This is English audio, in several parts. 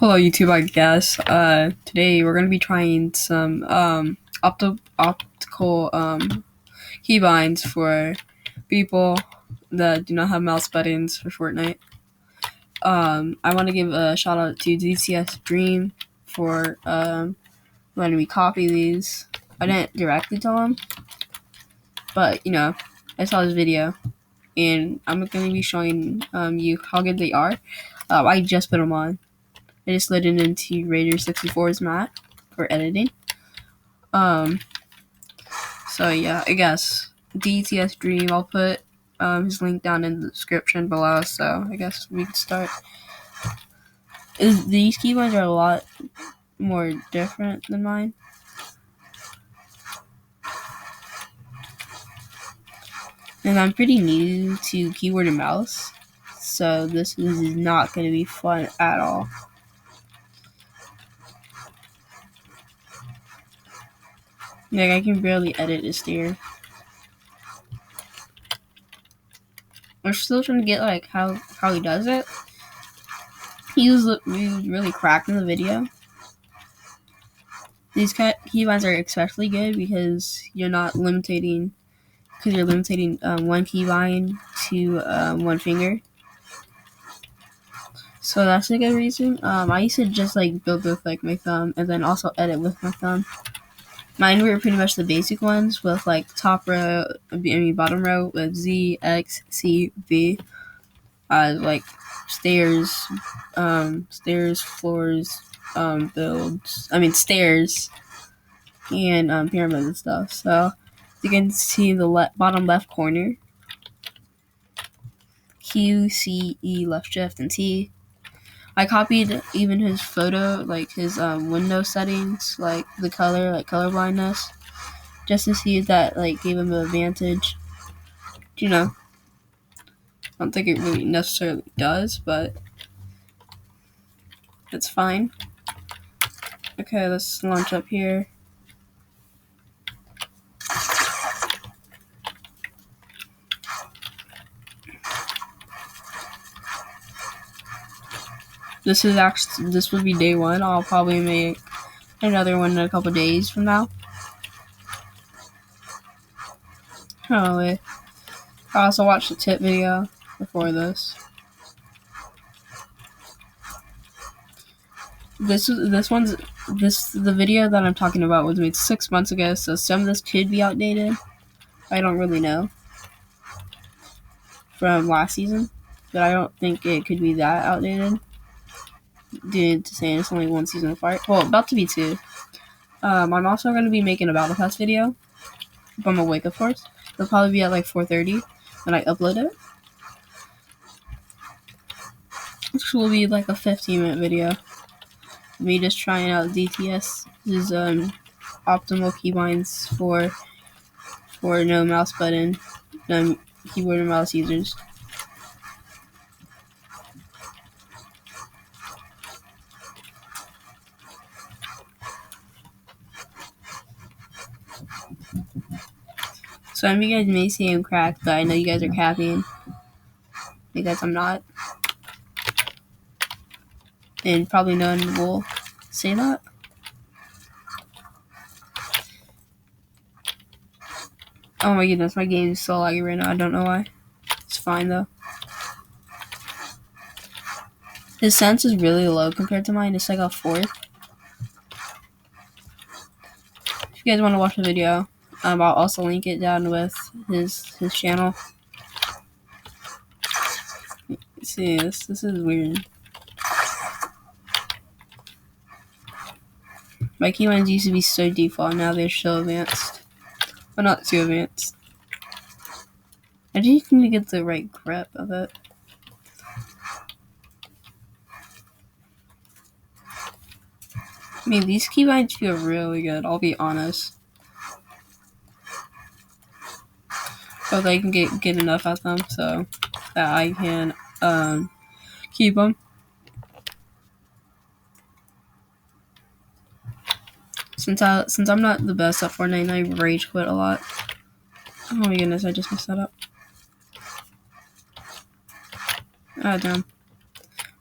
Hello YouTube, I guess. Today we're gonna be trying some optical keybinds for people that do not have mouse buttons for Fortnite. I want to give a shout out to DCS Dream for letting me copy these. I didn't directly tell him, but I saw his video, and I'm gonna be showing you how good they are. I just put them on. I just slid it into Raider 64's map for editing. So yeah, I guess DTS Dream. I'll put his link down in the description below. So I guess we can start. These keyboards are a lot more different than mine. And I'm pretty new to keyboard and mouse, so this is not going to be fun at all. Like, I can barely edit this steer. We're still trying to get like how he does it. He was really cracked in the video. These keybinds are especially good because you're not limiting, one keybind to one finger. So that's a good reason. I used to just like build with like my thumb and then also edit with my thumb. Mine were pretty much the basic ones with like bottom row with Z, X, C, V. Like stairs, floors, stairs, and pyramids and stuff. So you can see the bottom left corner, Q, C, E, left shift, and T. I copied even his photo, like his window settings, like the color, like color blindness, just to see if that like gave him an advantage. I don't think it really necessarily does, but it's fine. Okay, let's launch up here. This would be day one. I'll probably make another one in a couple days from now. Probably. I also watched the tip video before this. The video that I'm talking about was made 6 months ago, so some of this could be outdated. I don't really know. From last season, but I don't think it could be that outdated. Due to saying it's only one season apart. Well, about to be two. I'm also going to be making a Battle Pass video. If I'm awake, of course. It'll probably be at like 4:30 when I upload it. Which will be like a 15-minute video. Me just trying out DTS's optimal keybinds for no mouse button, keyboard and mouse users. So you guys may see him cracked, but I know you guys are capping because I'm not. And probably no one will say that. Oh my goodness, my game is so laggy right now. I don't know why. It's fine though. His sense is really low compared to mine. It's like a fourth. If you guys want to watch the video, I'll also link it down with his channel. See, this is weird. My keybinds used to be so default, now they're so advanced. Well, not too advanced. I just need to get the right grip of it. I mean, these keybinds feel really good, I'll be honest. But I can get enough at them so that I can keep them. Since I'm not the best at Fortnite, I rage quit a lot. Oh my goodness, I just messed that up. Ah, damn.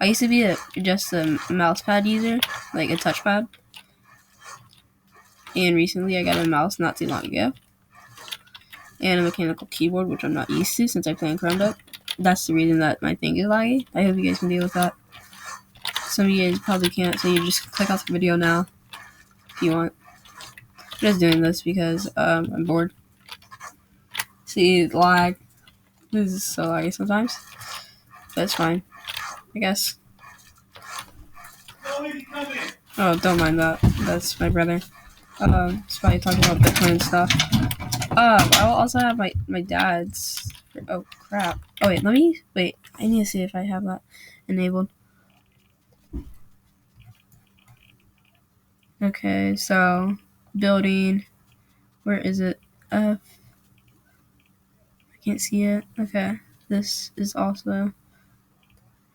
I used to be just a mouse pad user, like a touchpad. And recently I got a mouse not too long ago. And a mechanical keyboard, which I'm not used to since I play on Chromebook. That's the reason that my thing is laggy. I hope you guys can deal with that. Some of you guys probably can't, so you just click off the video now if you want. I'm just doing this because I'm bored. See, lag. This is so laggy sometimes. But it's fine, I guess. Oh, don't mind that. That's my brother. It's probably talking about Bitcoin and stuff. I will also have my dad's. Oh, crap. Oh, wait, I need to see if I have that enabled. Okay, so, building. Where is it? I can't see it. Okay, this is also.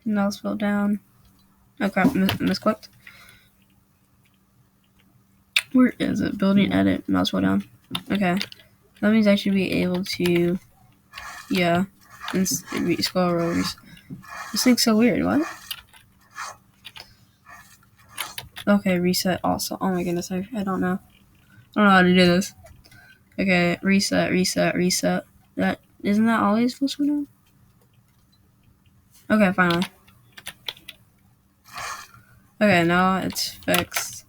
Now it's filled down. Oh, crap, misclicked. Where is it? Building, edit, mouse wheel down. Okay, that means I should be able to. Yeah, and scroll rollers. This thing's so weird. What? Okay, reset also. Oh my goodness, I don't know. I don't know how to do this. Okay, reset. That isn't that always supposed to do? Okay, finally. Okay, now it's fixed.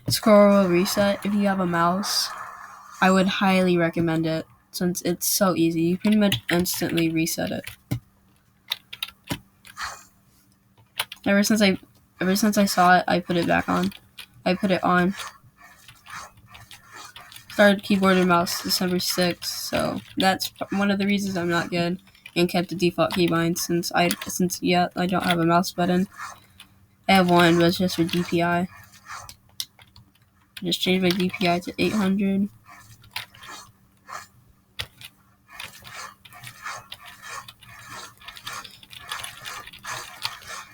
Scroll reset. If you have a mouse, I would highly recommend it since it's so easy. You pretty much instantly reset it. Ever since I saw it, I put it back on. I put it on. Started keyboard and mouse December 6th, so that's one of the reasons I'm not good and kept the default keybinds since I don't have a mouse button. I have one, but it's just for DPI. Just changed my DPI to 800.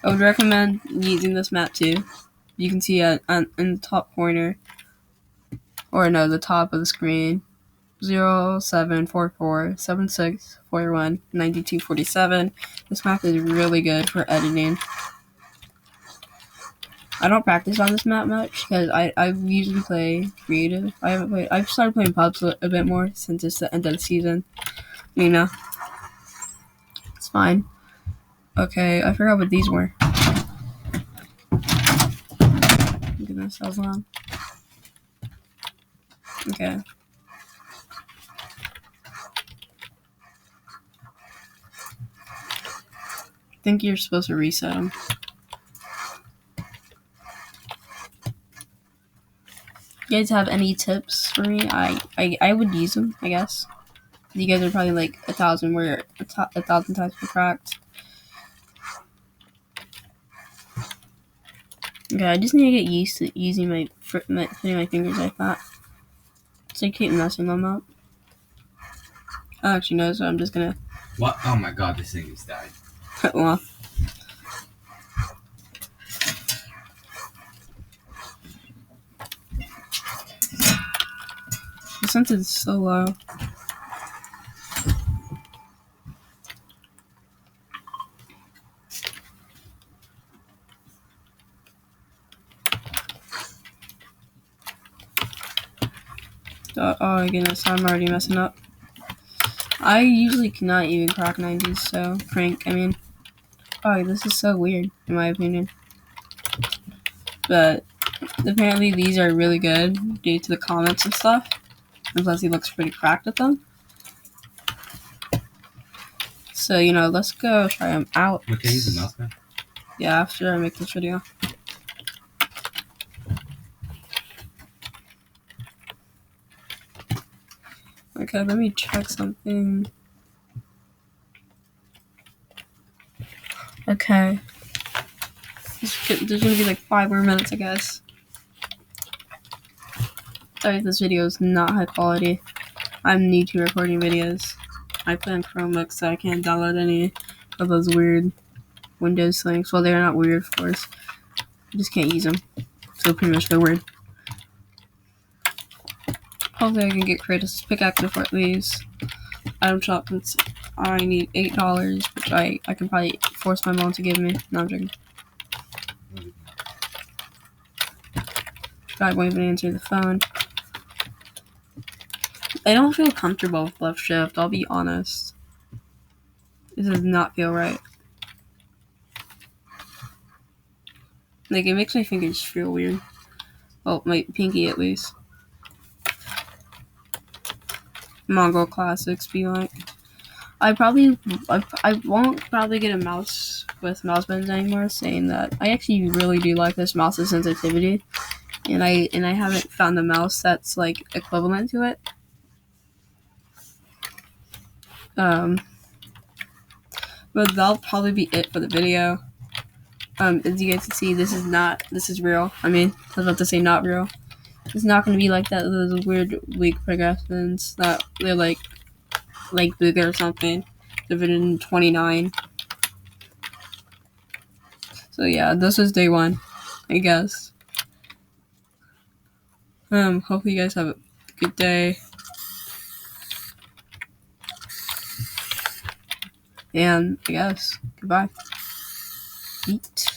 I would recommend using this map too. You can see in the top corner, or no, the top of the screen, 074476419247. This map is really good for editing. I don't practice on this map much because I usually play creative. I've started playing pubs a bit more since it's the end of the season. You know, it's fine. Okay, I forgot what these were. Goodness, that was long. Okay. I think you're supposed to reset them. You guys have any tips for me? I would use them, I guess. You guys are probably like 1,000 times per cracked. Okay, I just need to get used to using putting my fingers like that. So I keep messing them up. I actually know, so I'm just gonna. What? Oh my god, this thing has died. Well. The sentence is so low. Oh my goodness, I'm already messing up. I usually cannot even crack 90s, so oh, this is so weird, in my opinion. But apparently these are really good due to the comments and stuff. And plus he looks pretty cracked at them. So, let's go try them out. What, can you use the mouse pad? Yeah, after I make this video. Okay, let me check something. Okay. There's gonna be like 5 more minutes, I guess. Sorry if this video is not high quality. I'm new to recording videos. I play on Chromebook, so I can't download any of those weird Windows things. Well, they're not weird, of course. I just can't use them. So pretty much they're weird. Hopefully I can get Kratos' pickaxe before it leaves. Item shop, I need $8, which I can probably force my mom to give me. No, I'm joking. God won't even answer the phone. I don't feel comfortable with left shift, I'll be honest. This does not feel right. Like, it makes my fingers feel weird. Oh, my pinky at least. Mongol Classics be like. I won't probably get a mouse with mouse buttons anymore, saying that I actually really do like this mouse's sensitivity. And I haven't found a mouse that's like equivalent to it. But that'll probably be it for the video. As you guys can see, this is real. I mean, I was about to say not real. It's not going to be like that. Those weird weak progressions that they're like bigger or something. Divided in 29. So yeah, this was day 1, I guess. Hopefully you guys have a good day. And I guess goodbye. Eat.